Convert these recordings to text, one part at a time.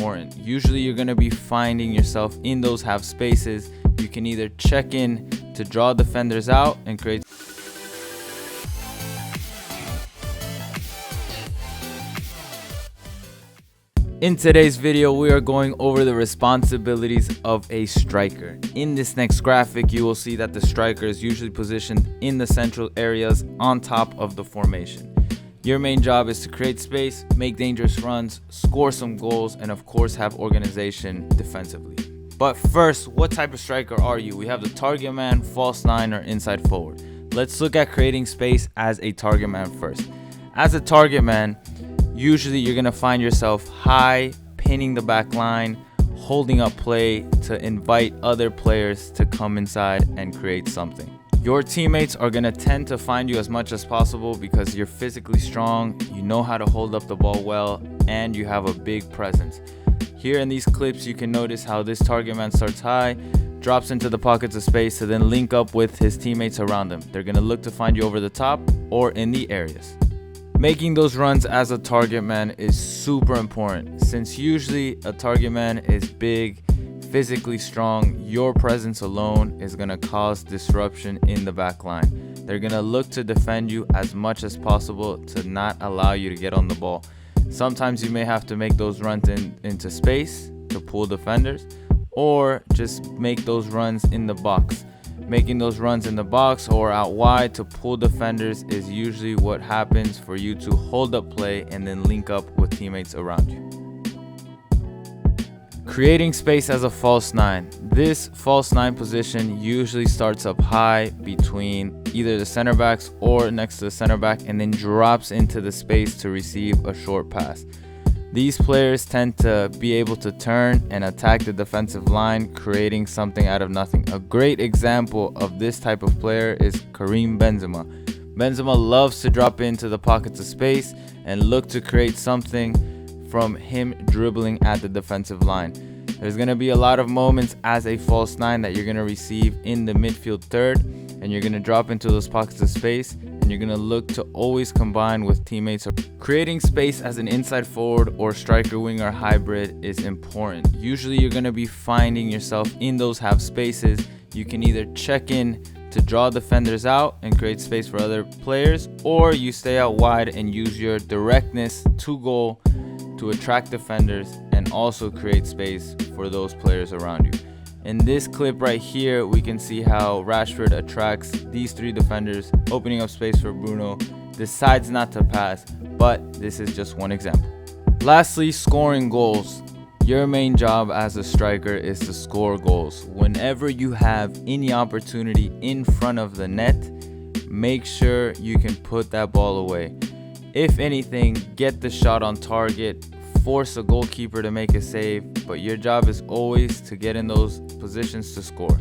important. Usually you're going to be finding yourself in those half spaces. You can either check in to draw defenders out and create. In today's video, we are going over the responsibilities of a striker. In this next graphic, you will see that the striker is usually positioned in the central areas on top of the formation. Your main job is to create space, make dangerous runs, score some goals, and of course have organization defensively. But first, what type of striker are you? We have the target man, false nine, or inside forward. Let's look at creating space as a target man first. As a target man, usually you're going to find yourself high, pinning the back line, holding up play to invite other players to come inside and create something. Your teammates are going to tend to find you as much as possible because you're physically strong, you know how to hold up the ball well, and you have a big presence. Here in these clips, you can notice how this target man starts high, drops into the pockets of space to then link up with his teammates around him. They're going to look to find you over the top or in the areas. Making those runs as a target man is super important. Since usually a target man is big, physically strong, your presence alone is going to cause disruption in the back line. They're going to look to defend you as much as possible to not allow you to get on the ball. Sometimes you may have to make those runs into space to pull defenders, or just make those runs in the box. Making those runs in the box or out wide to pull defenders is usually what happens for you to hold up play and then link up with teammates around you. Creating space as a false nine. This false nine position usually starts up high between either the center backs or next to the center back and then drops into the space to receive a short pass. These players tend to be able to turn and attack the defensive line, creating something out of nothing. A great example of this type of player is Karim Benzema. Benzema loves to drop into the pockets of space and look to create something from him dribbling at the defensive line. There's going to be a lot of moments as a false nine that you're going to receive in the midfield third, and you're going to drop into those pockets of space, and you're going to look to always combine with teammates. Creating space as an inside forward or striker winger hybrid is important. Usually you're going to be finding yourself in those half spaces. You can either check in to draw defenders out and create space for other players, or you stay out wide and use your directness to goal to attract defenders and also create space for those players around you. In this clip right here, we can see how Rashford attracts these three defenders, opening up space for Bruno, decides not to pass, but this is just one example. Lastly, scoring goals. Your main job as a striker is to score goals. Whenever you have any opportunity in front of the net, make sure you can put that ball away. If anything, get the shot on target, force a goalkeeper to make a save, but your job is always to get in those positions to score.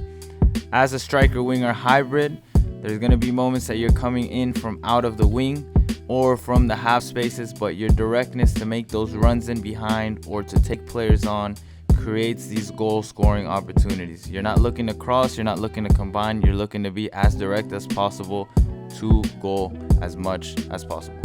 As a striker winger hybrid, there's going to be moments that you're coming in from out of the wing or from the half spaces, but your directness to make those runs in behind or to take players on creates these goal scoring opportunities. You're not looking to cross, you're not looking to combine, you're looking to be as direct as possible to goal as much as possible.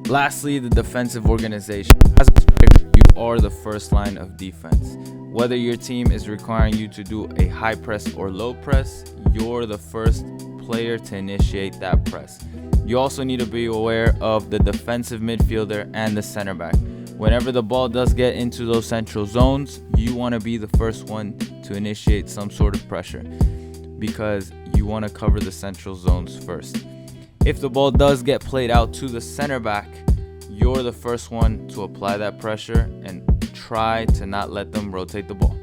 Lastly, the defensive organization. As a striker, you are the first line of defense. Whether your team is requiring you to do a high press or low press, you're the first player to initiate that press. You also need to be aware of the defensive midfielder and the center back. Whenever the ball does get into those central zones, you want to be the first one to initiate some sort of pressure because you want to cover the central zones first. If the ball does get played out to the center back, you're the first one to apply that pressure and try to not let them rotate the ball.